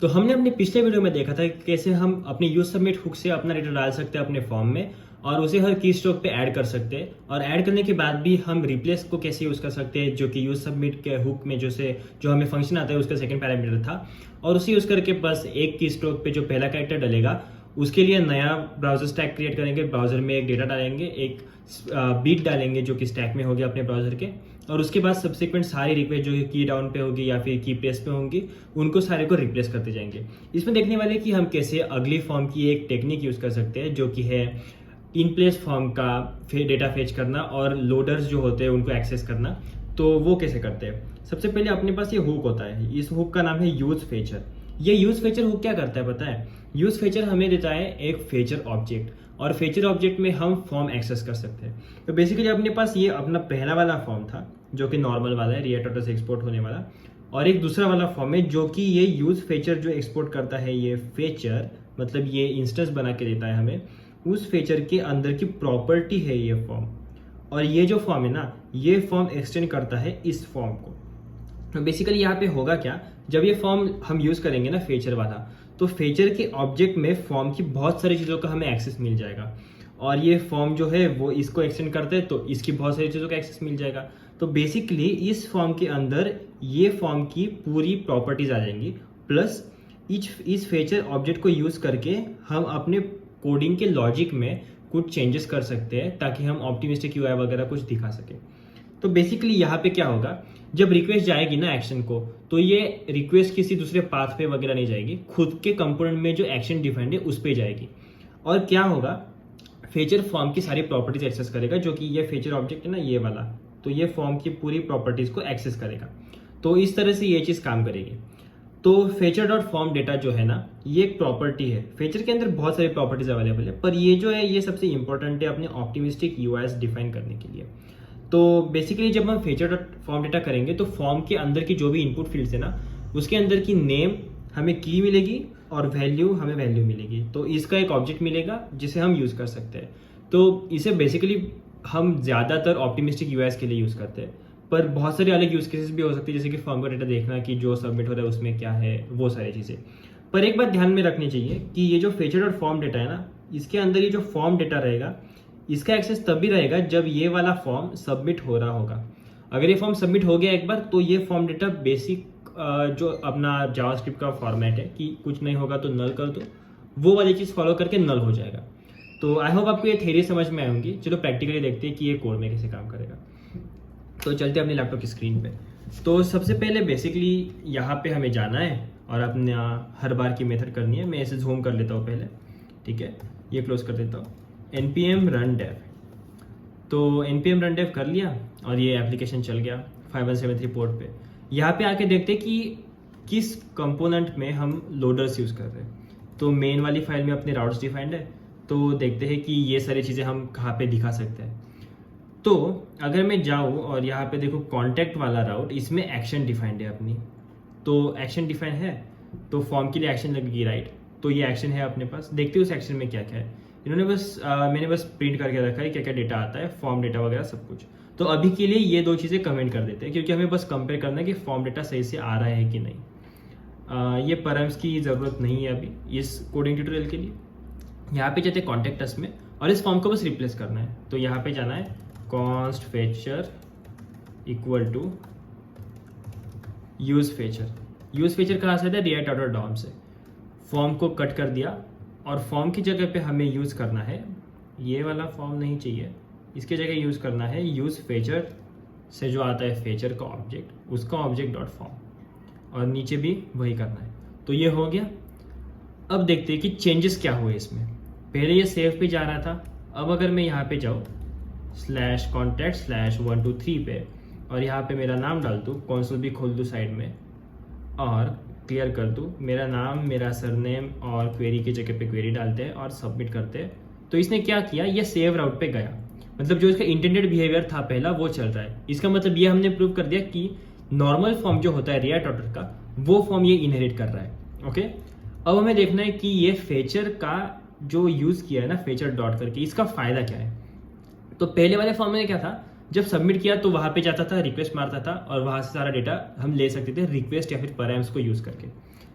तो हमने अपने पिछले वीडियो में देखा था कि कैसे हम अपने यूज सबमिट हुक से अपना डेटा डाल सकते हैं अपने फॉर्म में और उसे हर की स्ट्रोक पे ऐड कर सकते हैं, और ऐड करने के बाद भी हम रिप्लेस को कैसे यूज कर सकते हैं, जो कि यूज सबमिट के हुक में जो हमें फंक्शन आता है उसका सेकंड पैरामीटर था। और उसे यूज करके बस एक की स्ट्रोक पे जो पहला कैरेक्टर डलेगा उसके लिए नया ब्राउजर स्टैक क्रिएट करेंगे। ब्राउजर में एक डेटा डालेंगे, एक बीट डालेंगे जो कि स्टैक में होगी अपने ब्राउजर के, और उसके बाद सब्सिक्वेंट सारी रिक्वेस्ट जो की डाउन पे होगी या फिर की प्लेस पे होंगी उनको सारे को रिप्लेस करते जाएंगे। इसमें देखने वाले कि हम कैसे अगली फॉर्म की एक टेक्निक यूज कर सकते हैं जो कि है इन प्लेस फॉर्म का डेटा फेच करना और लोडर्स जो होते हैं उनको एक्सेस करना। तो वो कैसे करते हैं, सबसे पहले अपने पास ये हुक होता है, इस हुक का नाम है यूज फेचर। ये यूज फेचर हुक क्या करता है पता है? यूज फेचर हमें देता है एक फेचर ऑब्जेक्ट, और फेचर ऑब्जेक्ट में हम फॉर्म एक्सेस कर सकते हैं। तो बेसिकली अपने पास ये अपना पहला वाला फॉर्म था जो कि नॉर्मल वाला है, रिएक्ट ऑटो से एक्सपोर्ट होने वाला, और एक दूसरा वाला फॉर्म है जो कि ये यूज फेचर जो एक्सपोर्ट करता है, ये फेचर मतलब ये इंस्टेंस बना के देता है हमें, उस फेचर के अंदर की प्रॉपर्टी है ये फॉर्म। और ये जो फॉर्म है ना, ये फॉर्म एक्सटेंड करता है इस फॉर्म को। तो बेसिकली यहाँ पे होगा क्या, जब ये फॉर्म हम यूज करेंगे ना फेचर वाला, तो फेचर के ऑब्जेक्ट में फॉर्म की बहुत सारी चीज़ों का हमें एक्सेस मिल जाएगा, और ये फॉर्म जो है वो इसको एक्सटेंड करते हैं तो इसकी बहुत सारी चीज़ों का एक्सेस मिल जाएगा। तो बेसिकली इस फॉर्म के अंदर ये फॉर्म की पूरी प्रॉपर्टीज आ जाएंगी, प्लस इस फेचर ऑब्जेक्ट को यूज करके हम अपने कोडिंग के लॉजिक में कुछ चेंजेस कर सकते हैं ताकि हम ऑप्टिमिस्टिक यूआई वगैरह कुछ दिखा सके। तो बेसिकली यहाँ पे क्या होगा, जब रिक्वेस्ट जाएगी ना एक्शन को, तो ये रिक्वेस्ट किसी दूसरे पाथ पे वगैरह नहीं जाएगी, खुद के कंपोनेंट में जो एक्शन डिफाइंड है उस पे जाएगी। और क्या होगा, फेचर फॉर्म की सारी प्रॉपर्टीज एक्सेस करेगा, जो कि ये फेचर ऑब्जेक्ट है ना ये वाला, तो ये फॉर्म की पूरी प्रॉपर्टीज को एक्सेस करेगा। तो इस तरह से ये चीज़ काम करेगी। तो फेचर डॉट फॉर्म डेटा जो है ना, ये एक प्रॉपर्टी है। फेचर के अंदर बहुत सारी प्रॉपर्टीज अवेलेबल है, पर ये जो है ये सबसे इंपॉर्टेंट है अपने ऑप्टिमिस्टिक यूआईस डिफाइन करने के लिए। तो बेसिकली जब हम फेचर डॉट फॉर्म डेटा करेंगे तो फॉर्म के अंदर की जो भी इनपुट फील्ड्स है ना, उसके अंदर की नेम हमें की मिलेगी और वैल्यू हमें वैल्यू मिलेगी। तो इसका एक ऑब्जेक्ट मिलेगा जिसे हम यूज़ कर सकते हैं। तो इसे बेसिकली हम ज़्यादातर ऑप्टिमिस्टिक यूआईस के लिए यूज़ करते हैं, पर बहुत सारे अलग यूज़ केसेस भी हो सकते हैं, जैसे कि फॉर्म का डेटा देखना कि जो सबमिट हो रहा है उसमें क्या है, वो सारी चीज़ें। पर एक बात ध्यान में रखनी चाहिए कि ये जो फेचर डॉट फॉर्म डेटा है ना, इसके अंदर ये जो फॉर्म डेटा रहेगा इसका एक्सेस तभी रहेगा जब ये वाला फॉर्म सबमिट हो रहा होगा। अगर ये फॉर्म सबमिट हो गया एक बार, तो ये फॉर्म डेटा बेसिक जो अपना जावास्क्रिप्ट का फॉर्मेट है कि कुछ नहीं होगा तो नल कर दो, वो वाली चीज़ फॉलो करके नल हो जाएगा। तो आई होप आपको ये थ्योरी समझ में आएंगी। चलो प्रैक्टिकली देखते हैं कि ये कोड में कैसे काम करेगा। तो चलते हैं अपने लैपटॉप की स्क्रीन पे। तो सबसे पहले बेसिकली यहाँ पे हमें जाना है और अपने हर बार की मेथड करनी है। मैं इसे जूम कर लेता हूँ पहले, ठीक है, ये क्लोज कर देता हूँ। npm run dev, तो npm run dev कर लिया और ये एप्लीकेशन चल गया 5173 पोर्ट पे। यहाँ पे आके देखते हैं कि किस कंपोनेंट में हम लोडर्स यूज़ कर रहे हैं। तो मेन वाली फाइल में अपने राउट्स डिफाइंड है, तो देखते हैं कि ये सारी चीज़ें हम कहाँ पे दिखा सकते हैं। तो अगर मैं जाऊँ और यहाँ पे देखो कॉन्टैक्ट वाला राउट, इसमें एक्शन डिफाइंड है अपनी, तो एक्शन डिफाइंड है तो फॉर्म के लिए एक्शन लगेगी, राइट। तो ये एक्शन है अपने पास, देखते हैं उस एक्शन में क्या क्या है। इन्होंने मैंने बस प्रिंट करके रखा है क्या क्या डेटा आता है, फॉर्म डेटा वगैरह सब कुछ। तो अभी के लिए ये दो चीज़ें कमेंट कर देते हैं, क्योंकि हमें बस कंपेयर करना है कि फॉर्म डेटा सही से आ रहा है कि नहीं। ये परम्स की ज़रूरत नहीं है अभी इस कोडिंग ट्यूटोरियल के लिए। यहाँ पे जाते हैं कॉन्टेक्ट अस में और इस फॉर्म को बस रिप्लेस करना है। तो यहाँ पे जाना है const fetcher equal to use fetcher. Use fetcher कहाँ से आता है, रिएक्ट ऑटो डॉम से। फॉर्म को कट कर दिया और फॉर्म की जगह पे हमें यूज़ करना है, ये वाला फॉर्म नहीं चाहिए, इसके जगह यूज़ करना है यूज़ फेचर से जो आता है फेचर का ऑब्जेक्ट, उसका ऑब्जेक्ट डॉट फॉर्म, और नीचे भी वही करना है। तो ये हो गया। अब देखते हैं कि चेंजेस क्या हुए इसमें। पहले ये सेव पे जा रहा था, अब अगर मैं यहाँ पे जाऊँ /contact/123 पे और यहाँ पे मेरा नाम डाल दूँ, कंसोल भी खोल दूँ साइड में और क्लियर कर दूँ मेरा नाम, मेरा सरनेम, और क्वेरी की जगह पे क्वेरी डालते हैं और सबमिट करते हैं। तो इसने क्या किया, ये सेव राउट पे गया, मतलब जो इसका इंटेंडेड बिहेवियर था पहला वो चल रहा है। इसका मतलब ये हमने प्रूव कर दिया कि नॉर्मल फॉर्म जो होता है रिएक्ट ऑटो का, वो फॉर्म ये इनहेरिट कर रहा है। ओके, अब हमें देखना है कि ये फेचर का जो यूज़ किया है ना फेचर डॉट करके, इसका फ़ायदा क्या है। तो पहले वाले फॉर्म में क्या था, जब सबमिट किया तो वहाँ पे जाता था, रिक्वेस्ट मारता था और वहाँ से सारा डेटा हम ले सकते थे रिक्वेस्ट या फिर पैराम्स को यूज़ करके।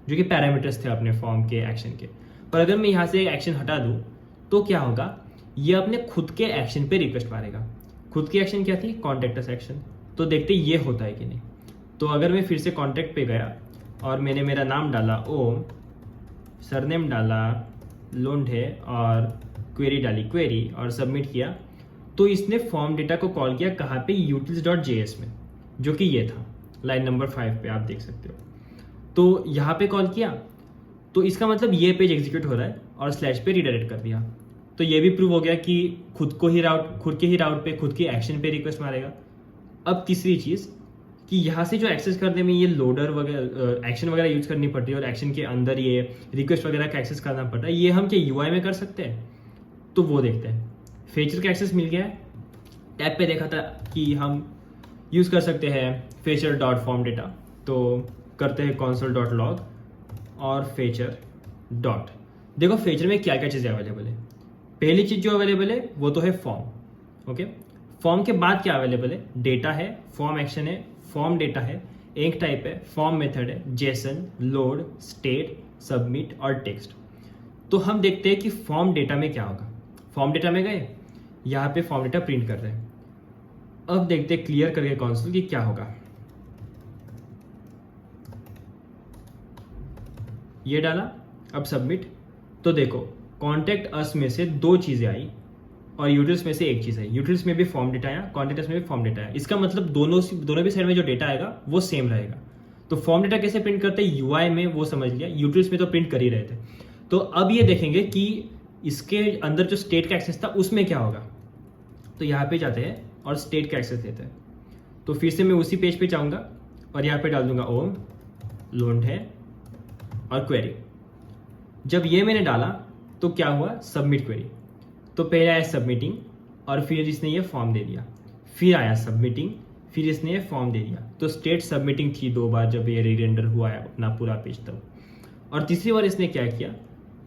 जो कि पैरामीटर्स थे अपने फॉर्म के एक्शन के। पर अगर मैं यहाँ से एक्शन हटा दूँ तो क्या होगा, ये अपने खुद के एक्शन पे रिक्वेस्ट मारेगा। खुद की एक्शन क्या थी, कॉन्टैक्ट अस एक्शन। तो देखते ये होता है कि नहीं। तो अगर मैं फिर से कॉन्टैक्ट पे गया और मैंने मेरा नाम डाला ओम, सरनेम डाला लोंढे और क्वेरी डाली क्वेरी और सबमिट किया, तो इसने फॉर्म डेटा को कॉल किया कहाँ पे, utils.js में, जो कि ये था लाइन नंबर 5 पे आप देख सकते हो। तो यहाँ पे कॉल किया तो इसका मतलब ये पेज एग्जीक्यूट हो रहा है और स्लैश पे रिडायरेक्ट कर दिया। तो ये भी प्रूव हो गया कि खुद के ही राउट पे, खुद के एक्शन पे रिक्वेस्ट मारेगा। अब तीसरी चीज़ कि यहाँ से जो एक्सेस करने में ये लोडर वगैरह एक्शन वगैरह यूज करनी पड़ती है और एक्शन के अंदर ये रिक्वेस्ट वगैरह का एक्सेस करना पड़ता है, ये हम क्या यूआई में कर सकते हैं? तो वो देखते हैं। फीचर का एक्सेस मिल गया है, टैब पे देखा था कि हम यूज़ कर सकते हैं फीचर डॉट फॉर्म डेटा। तो करते हैं console.log और फीचर डॉट। देखो फीचर में क्या क्या चीज़ें अवेलेबल है। पहली चीज़ जो अवेलेबल है वो तो है फॉर्म। ओके, फॉर्म के बाद क्या अवेलेबल है, डेटा है, फॉर्म एक्शन है, फॉर्म डेटा है, एक टाइप है, फॉर्म मेथड है, जेसन, लोड, स्टेट, सबमिट और टेक्स्ट। तो हम देखते हैं कि फॉर्म डेटा में क्या होगा। फॉर्म डेटा में गए, यहाँ पे फॉर्म डेटा प्रिंट कर रहे हैं। अब देखते हैं क्लियर करके कंसोल कि क्या होगा। ये डाला, अब सबमिट। तो देखो कॉन्टैक्ट अस में से 2 चीज़ें आई और यूटिल्स में से 1 चीज़ आई। यूटिल्स में भी फॉर्म डेटा आया, कॉन्टैक्ट अस में भी फॉर्म डेटा आया। इसका मतलब दोनों भी साइड में जो डेटा आएगा वो सेम रहेगा। तो फॉर्म डेटा कैसे प्रिंट करते हैं, यूआई में वो समझ लिया, यूटिल्स में तो प्रिंट कर ही रहे थे। तो अब ये देखेंगे कि इसके अंदर जो स्टेट का एक्सेस था उसमें क्या होगा। तो यहाँ पे जाते हैं और स्टेट का एक्सेस देते हैं। तो फिर से मैं उसी पेज पे जाऊँगा और यहाँ पे डाल दूंगा ओम लोंढे और क्वेरी। जब ये मैंने डाला तो क्या हुआ, सबमिट क्वेरी। तो पहले आया सबमिटिंग और फिर इसने ये फॉर्म दे दिया, फिर आया सबमिटिंग, फिर इसने ये फॉर्म दे दिया। तो स्टेट सबमिटिंग थी 2 बार जब ये रीरेंडर हुआ है अपना पूरा पेज तब। और तीसरी बार इसने क्या किया,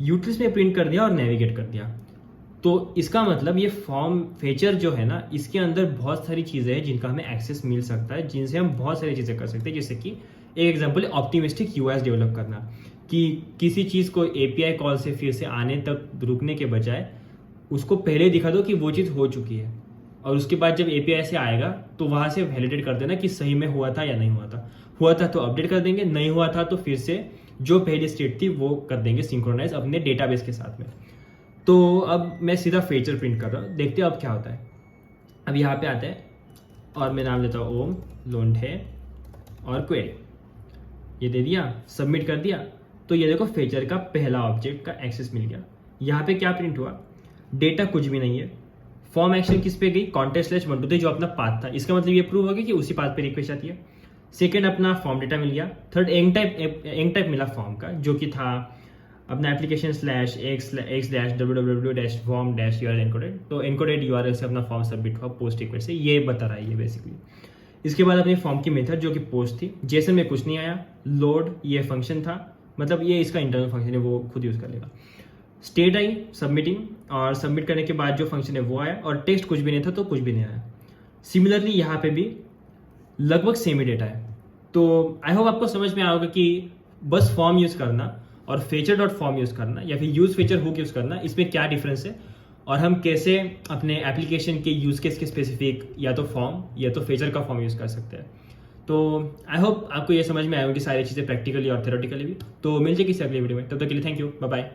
यूटिल्स में प्रिंट कर दिया और नेविगेट कर दिया। तो इसका मतलब ये फॉर्म फीचर जो है ना, इसके अंदर बहुत सारी चीज़ें हैं जिनका हमें एक्सेस मिल सकता है, जिनसे हम बहुत सारी चीज़ें कर सकते हैं। जैसे कि एक एग्जांपल है ऑप्टिमिस्टिक यूआई डेवलप करना, कि किसी चीज़ को एपीआई कॉल से फिर से आने तक रुकने के बजाय उसको पहले दिखा दो कि वो चीज़ हो चुकी है, और उसके बाद जब एपीआई से आएगा तो वहाँ से वैलिडेट कर देना कि सही में हुआ था या नहीं हुआ था। हुआ था तो अपडेट कर देंगे, नहीं हुआ था तो फिर से जो पहली स्टेट थी वो कर देंगे सिंक्रोनाइज अपने डेटाबेस के साथ में। तो अब मैं सीधा फीचर प्रिंट कर रहा हूँ, देखते हैं अब क्या होता है। अब यहाँ पे आते हैं और मैं नाम देता हूँ ओम लोंढे और क्वेरी। ये दे दिया, सबमिट कर दिया। तो ये देखो फीचर का पहला ऑब्जेक्ट का एक्सेस मिल गया। यहाँ पे क्या प्रिंट हुआ, डेटा कुछ भी नहीं है। फॉर्म एक्शन किस पे गई, कॉन्टेक्स्ट/123 जो अपना पाथ था। इसका मतलब ये प्रूव हो गया कि उसी पाथ पे रिक्वेस्ट आती है। सेकेंड अपना फॉर्म डेटा मिल गया। थर्ड एंग टाइप मिला फॉर्म का, जो कि था अपना application/x/www-form-url encoded। तो encoded URL से अपना फॉर्म सबमिट हुआ पोस्ट रिक्वेस्ट से, ये बता रहा है ये बेसिकली। इसके बाद अपनी फॉर्म की मेथड जो कि पोस्ट थी, जेसन में कुछ नहीं आया। लोड ये फंक्शन था, मतलब ये इसका इंटरनल फंक्शन है, वो खुद यूज़ कर लेगा। स्टेट आई सबमिटिंग, और सबमिट करने के बाद जो फंक्शन है वो आया, और टेक्स्ट कुछ भी नहीं था तो कुछ भी नहीं आया। सिमिलरली यहाँ पे भी लगभग सेम ही डेटा है। तो आई होप आपको समझ में आया होगा कि बस फॉर्म यूज़ करना और फीचर डॉट फॉर्म यूज़ करना या फिर यूज़ फीचर हुक यूज़ करना, इसमें क्या डिफरेंस है, और हम कैसे अपने एप्लीकेशन के यूज़ केस के स्पेसिफिक या तो फॉर्म या तो फीचर का फॉर्म यूज़ कर सकते हैं। तो आई होप आपको ये समझ में आएगी सारी चीज़ें प्रैक्टिकली और थ्योरेटिकली भी। तो मिलते किसी अगले वीडियो में, तब तक के लिए थैंक यू, बाय बाय।